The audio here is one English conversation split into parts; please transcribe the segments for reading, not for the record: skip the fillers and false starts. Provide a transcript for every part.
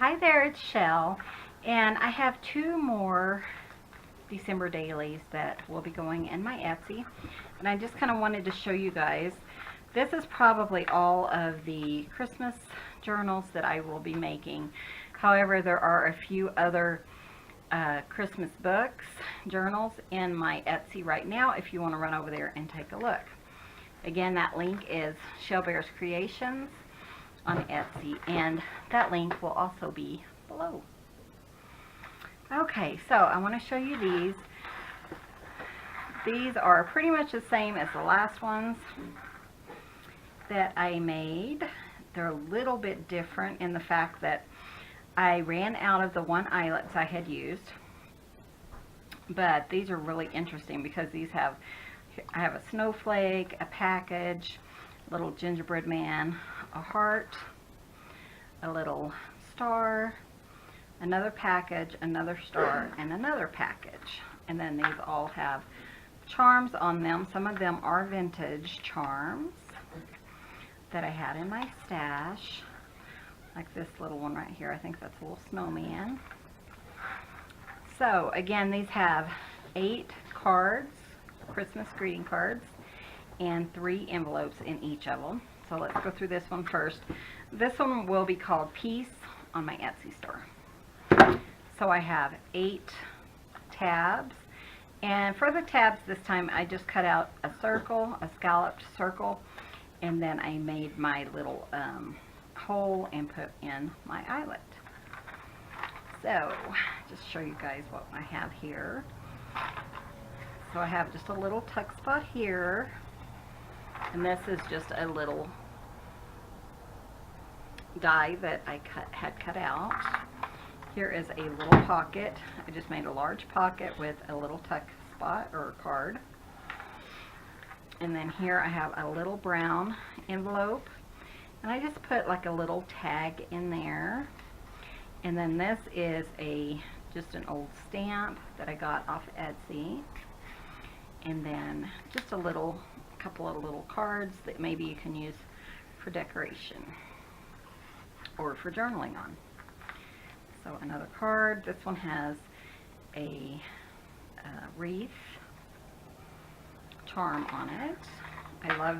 Hi there, it's Shell, and I have two more December dailies that will be going in my Etsy, and I just kind of wanted to show you guys. This is probably all of the Christmas journals that I will be making. However, there are a few other Christmas books, journals in my Etsy right now if you want to run over there and take a look. Again, that link is Shell Bears Creations on Etsy, and that link will also be below. Okay, so I want to show you these. These are pretty much the same as the last ones that I made. They're a little bit different in the fact that I ran out of the one eyelets I had used, but these are really interesting because I have a snowflake, a package, a little gingerbread man, a heart, a little star, another package, another star, and another package. And then these all have charms on them. Some of them are vintage charms that I had in my stash, like this little one right here. I think that's a little snowman. So again, these have 8 cards, Christmas greeting cards, and 3 envelopes in each of them. So let's go through this one first. This one will be called Peace on my Etsy store. So I have 8 tabs, and for the tabs this time I just cut out a circle, a scalloped circle, and then I made my little hole and put in my eyelet. So just show you guys what I have here. So I have just a little tuck spot here, and this is just a little die that I had cut out. Here is a little pocket. I just made a large pocket with a little tuck spot or card. And then here I have a little brown envelope, and I just put like a little tag in there. And then this is just an old stamp that I got off Etsy. And then just a couple of little cards that maybe you can use for decoration or for journaling on. So another card. This one has a wreath charm on it. I love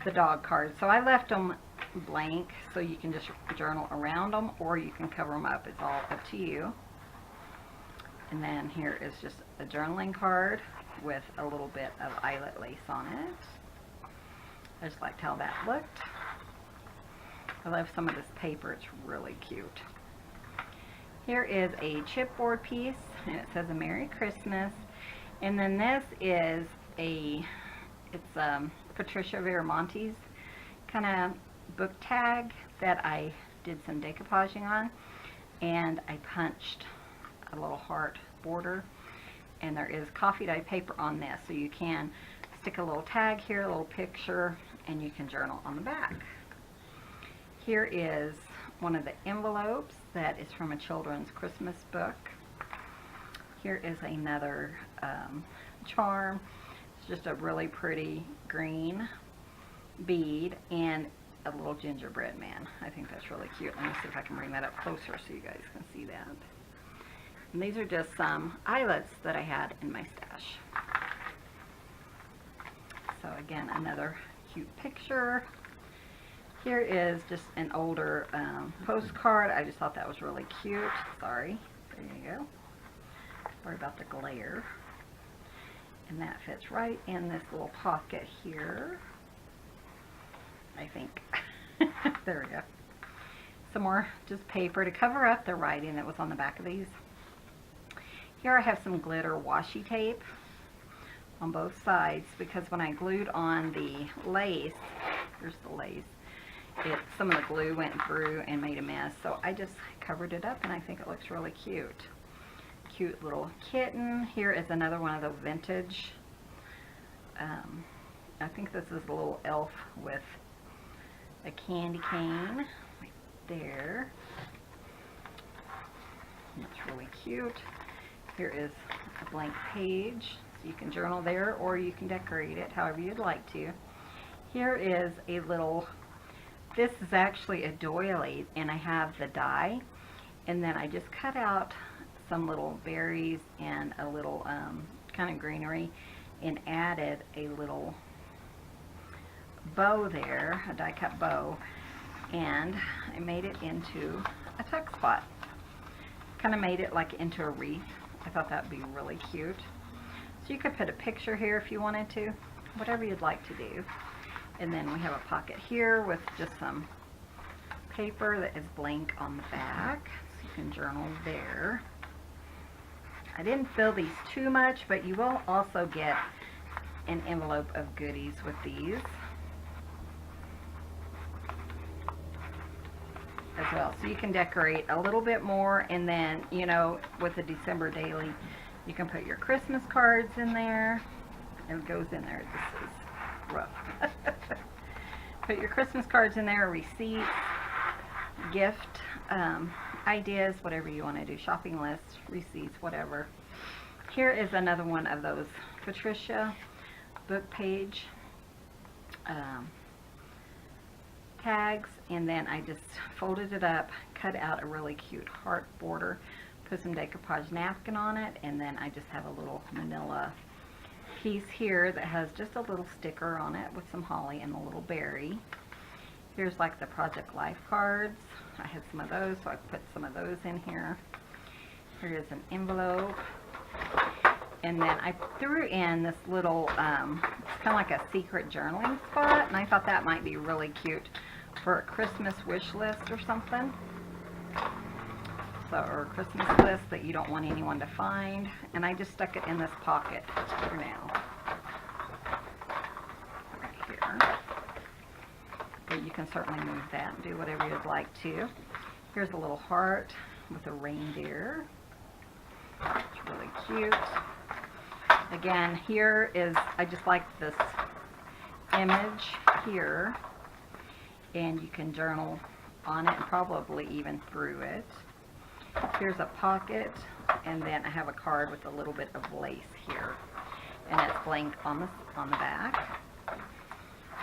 the dog cards, so I left them blank so you can just journal around them, or you can cover them up. It's all up to you. And then here is just a journaling card with a little bit of eyelet lace on it. I just liked how that looked. I love some of this paper. It's really cute. Here is a chipboard piece, and it says a Merry Christmas. And then this is it's Patricia Viramontes kind of book tag that I did some decoupaging on, and I punched a little heart border, and there is coffee dye paper on this, so you can stick a little tag here, a little picture, and you can journal on the back. Here is one of the envelopes that is from a children's Christmas book. Here is another charm. It's just a really pretty green bead and a little gingerbread man. I think that's really cute. Let me see if I can bring that up closer so you guys can see that. And these are just some eyelets that I had in my stash. So again, another cute picture. Here is just an older postcard. I just thought that was really cute. Sorry. There you go. Sorry about the glare. And that fits right in this little pocket here, I think. There we go. Some more just paper to cover up the writing that was on the back of these. Here I have some glitter washi tape on both sides, because when I glued on the lace, here's the lace, some of the glue went through and made a mess, so I just covered it up, and I think it looks really cute. Cute little kitten. Here is another one of the vintage, I think this is a little elf with a candy cane right there. It's really cute. Here is a blank page, so you can journal there, or you can decorate it however you'd like to. Here is a little, this is actually a doily, and I have the die, And then I just cut out some little berries and a little kind of greenery, and added a little bow there, a die cut bow, and I made it into a tuck spot. Kind of made it like into a wreath. I thought that would be really cute. So you could put a picture here if you wanted to, whatever you'd like to do. And then we have a pocket here with just some paper that is blank on the back, so you can journal there. I didn't fill these too much, but you will also get an envelope of goodies with these as well. So you can decorate a little bit more, and then, you know, with the December daily, you can put your Christmas cards in there. It goes in there. This is rough. Put your Christmas cards in there, receipts, gift ideas, whatever you want to do, shopping lists, receipts, whatever. Here is another one of those Patricia book page tags, and then I just folded it up, cut out a really cute heart border, put some decoupage napkin on it, and then I just have a little manila piece here that has just a little sticker on it with some holly and a little berry. Here's like the Project Life cards. I had some of those, so I put some of those in here. Here is an envelope. And then I threw in this little, it's kind of like a secret journaling spot, and I thought that might be really cute for a Christmas wish list or something. So, or a Christmas list that you don't want anyone to find. And I just stuck it in this pocket for now. Right here. But you can certainly move that and do whatever you'd like to. Here's a little heart with a reindeer. It's really cute. Again, here is, I just like this image here, and you can journal on it and probably even through it. Here's a pocket, and then I have a card with a little bit of lace here, and it's blank on the back.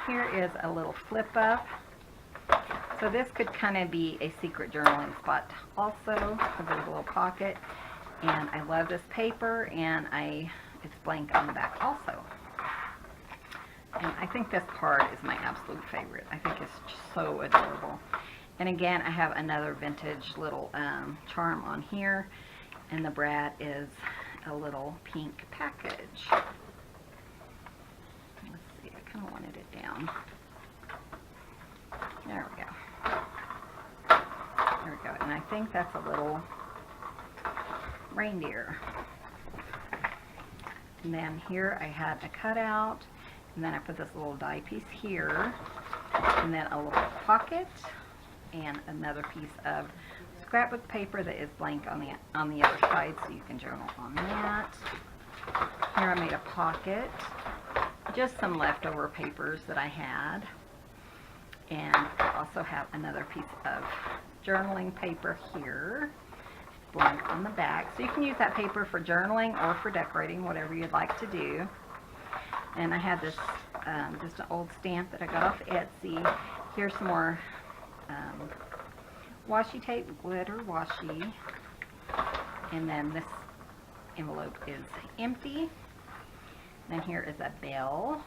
Here is a little flip up. So this could kind of be a secret journaling spot also, because there's a little pocket, and I love this paper, and it's blank on the back also. And I think this card is my absolute favorite. I think it's just so adorable. And again, I have another vintage little charm on here, and the brat is a little pink package. Let's see, I kind of wanted it down. There we go. There we go. And I think that's a little reindeer. And then here I had a cutout, and then I put this little die piece here, and then a little pocket, and another piece of scrapbook paper that is blank on the other side, so you can journal on that. Here I made a pocket, just some leftover papers that I had, and I also have another piece of journaling paper here, blank on the back. So you can use that paper for journaling or for decorating, whatever you'd like to do. And I had this just an old stamp that I got off Etsy. Here's some more washi tape, glitter washi. And then this envelope is empty. Then here is a bell,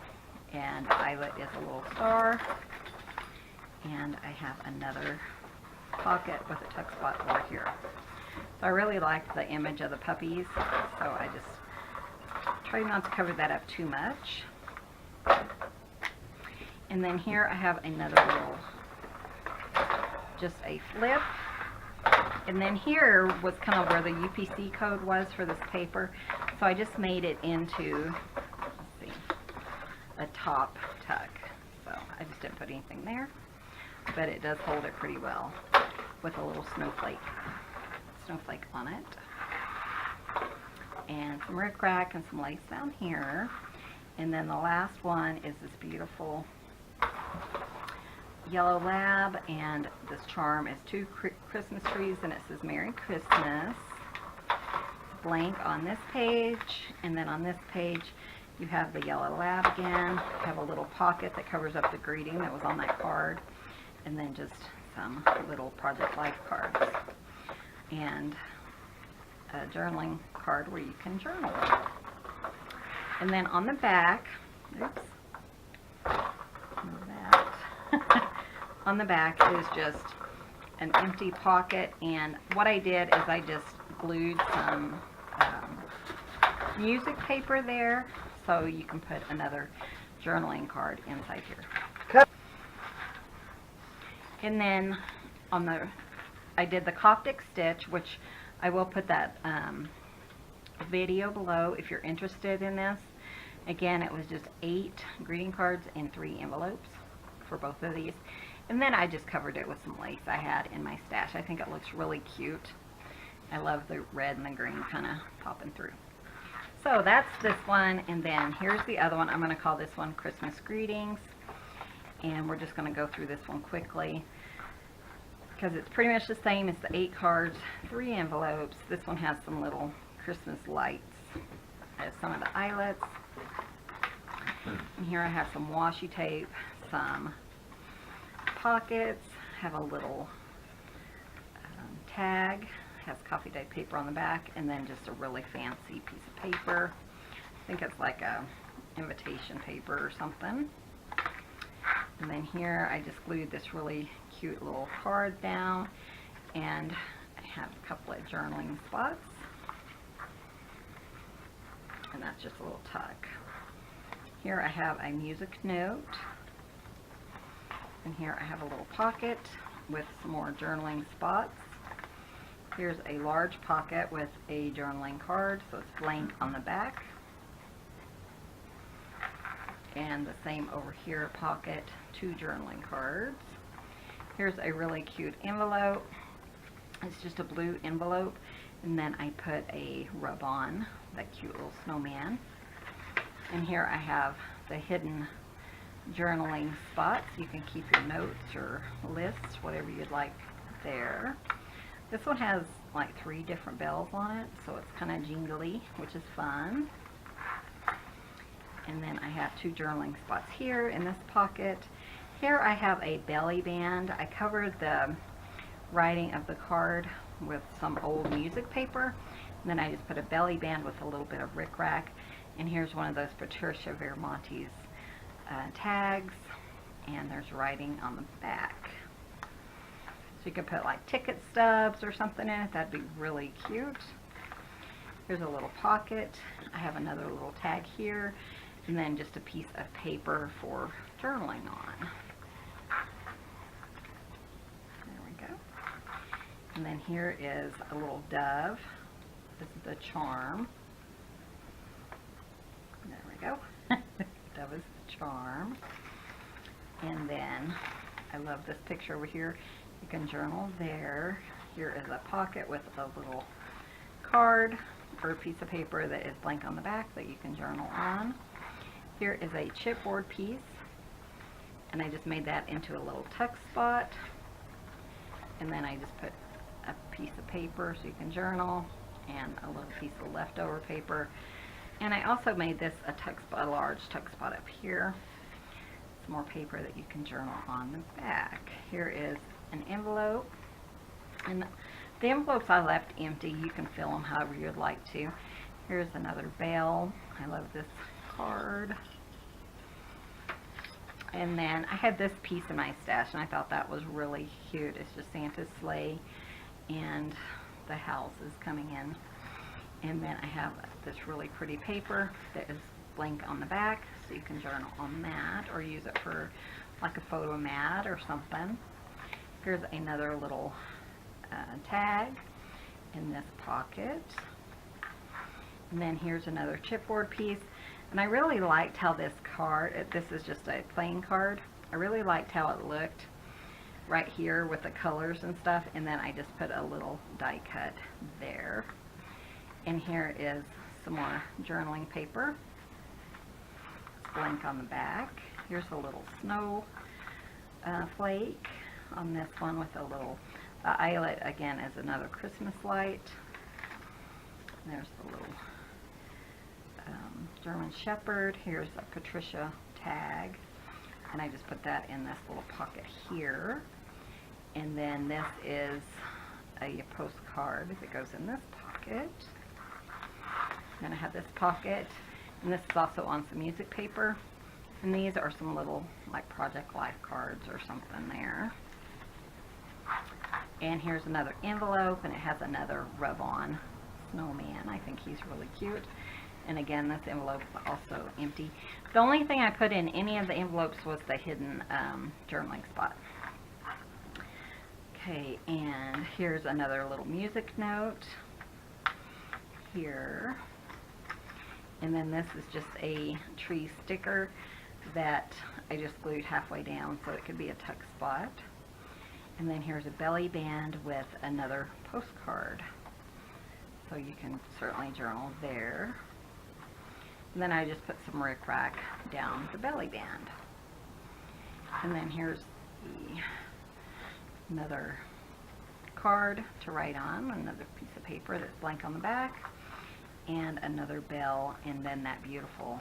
and the eyelet is a little star. And I have another pocket with a tuck spot over here. So I really liked the image of the puppies, so I just tried not to cover that up too much. And then here I have another little, just a flip. And then here was kind of where the UPC code was for this paper. So I just made it into, let's see, a top tuck. So I just didn't put anything there, but it does hold it pretty well with a little snowflake on it. And some rickrack and some lace down here. And then the last one is this beautiful yellow lab, and this charm is 2 Christmas trees, and it says Merry Christmas. Blank on this page, and then on this page you have the yellow lab again. You have a little pocket that covers up the greeting that was on that card, and then just some little Project Life cards. and a journaling card where you can journal. And then on the back, oops, that. On the back is just an empty pocket, and what I did is I just glued some music paper there, so you can put another journaling card inside here. And then on the, I did the Coptic stitch, which I will put that video below if you're interested in this. Again, it was just 8 greeting cards and 3 envelopes for both of these. And then I just covered it with some lace I had in my stash. I think it looks really cute. I love the red and the green kind of popping through. So that's this one, and then here's the other one. I'm going to call this one Christmas Greetings. And we're just going to go through this one quickly because it's pretty much the same as the 8 cards, 3 envelopes. This one has some little Christmas lights as some of the eyelets. And here I have some washi tape, some pockets, have a little tag, has coffee dyed paper on the back, and then just a really fancy piece of paper. I think it's like a invitation paper or something. And then here I just glued this really cute little card down, and I have a couple of journaling spots, and that's just a little tuck. Here I have a music note, and here I have a little pocket with some more journaling spots. Here's a large pocket with a journaling card, so it's blank on the back. And the same over here, pocket, 2 journaling cards. Here's a really cute envelope. It's just a blue envelope, and then I put a rub on, that cute little snowman. And here I have the hidden journaling spots. You can keep your notes or lists, whatever you'd like there. This one has like 3 different bells on it, so it's kind of jingly, which is fun. And then I have 2 journaling spots here in this pocket. Here I have a belly band. I covered the writing of the card with some old music paper. And then I just put a belly band with a little bit of rickrack. And here's one of those Patricia Viramontes tags. And there's writing on the back. So you could put like ticket stubs or something in it. That'd be really cute. Here's a little pocket. I have another little tag here. And then just a piece of paper for journaling on. There we go. And then here is a little dove. This is the charm. There we go. Dove is the charm. And then I love this picture over here. You can journal there. Here is a pocket with a little card or a piece of paper that is blank on the back that you can journal on. Here is a chipboard piece, and I just made that into a little tuck spot. And then I just put a piece of paper so you can journal, and a little piece of leftover paper. And I also made this a tuck spot, a large tuck spot up here. Some more paper that you can journal on the back. Here is an envelope, and the envelopes I left empty. You can fill them however you'd like to. Here's another bell. I love this card. And then I had this piece in my stash, and I thought that was really cute. It's just Santa's sleigh, and the house is coming in. And then I have this really pretty paper that is blank on the back, so you can journal on that or use it for like a photo mat or something. Here's another little tag in this pocket. And then here's another chipboard piece. And I really liked how this card, this is just a plain card. I really liked how it looked right here with the colors and stuff. And then I just put a little die cut there. And here is some more journaling paper. It's blank on the back. Here's a little snow flake on this one with a little eyelet, again, as another Christmas light. There's the little German Shepherd. Here's a Patricia tag, and I just put that in this little pocket here. And then this is a postcard that goes in this pocket. Then I have this pocket, and this is also on some music paper. And these are some little, like, Project Life cards or something there. And here's another envelope, and it has another rub-on snowman. I think he's really cute. And again, this envelope is also empty. The only thing I put in any of the envelopes was the hidden journaling spot. Okay, and here's another little music note here. And then this is just a tree sticker that I just glued halfway down so it could be a tuck spot. And then here's a belly band with another postcard. So you can certainly journal there. And then I just put some rickrack down the belly band. And then here's another card to write on, another piece of paper that's blank on the back, and another bell, and then that beautiful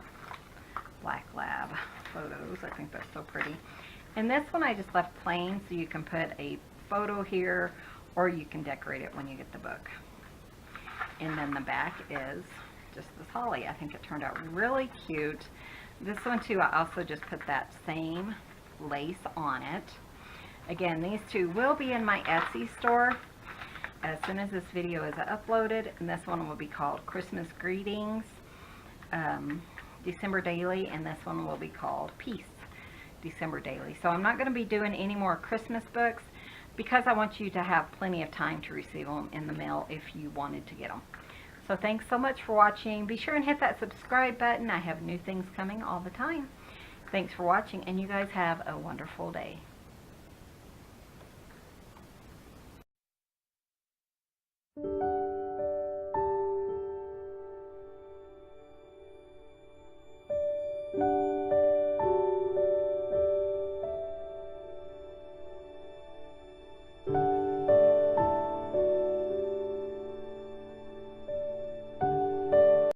black lab photos. I think they're so pretty. And this one I just left plain, so you can put a photo here, or you can decorate it when you get the book. And then the back is just this holly. I think it turned out really cute. This one too, I also just put that same lace on it. Again, these two will be in my Etsy store as soon as this video is uploaded, and this one will be called Christmas Greetings December Daily, and this one will be called Peace December Daily. So I'm not going to be doing any more Christmas books because I want you to have plenty of time to receive them in the mail if you wanted to get them. So thanks so much for watching. Be sure and hit that subscribe button. I have new things coming all the time. Thanks for watching, and you guys have a wonderful day.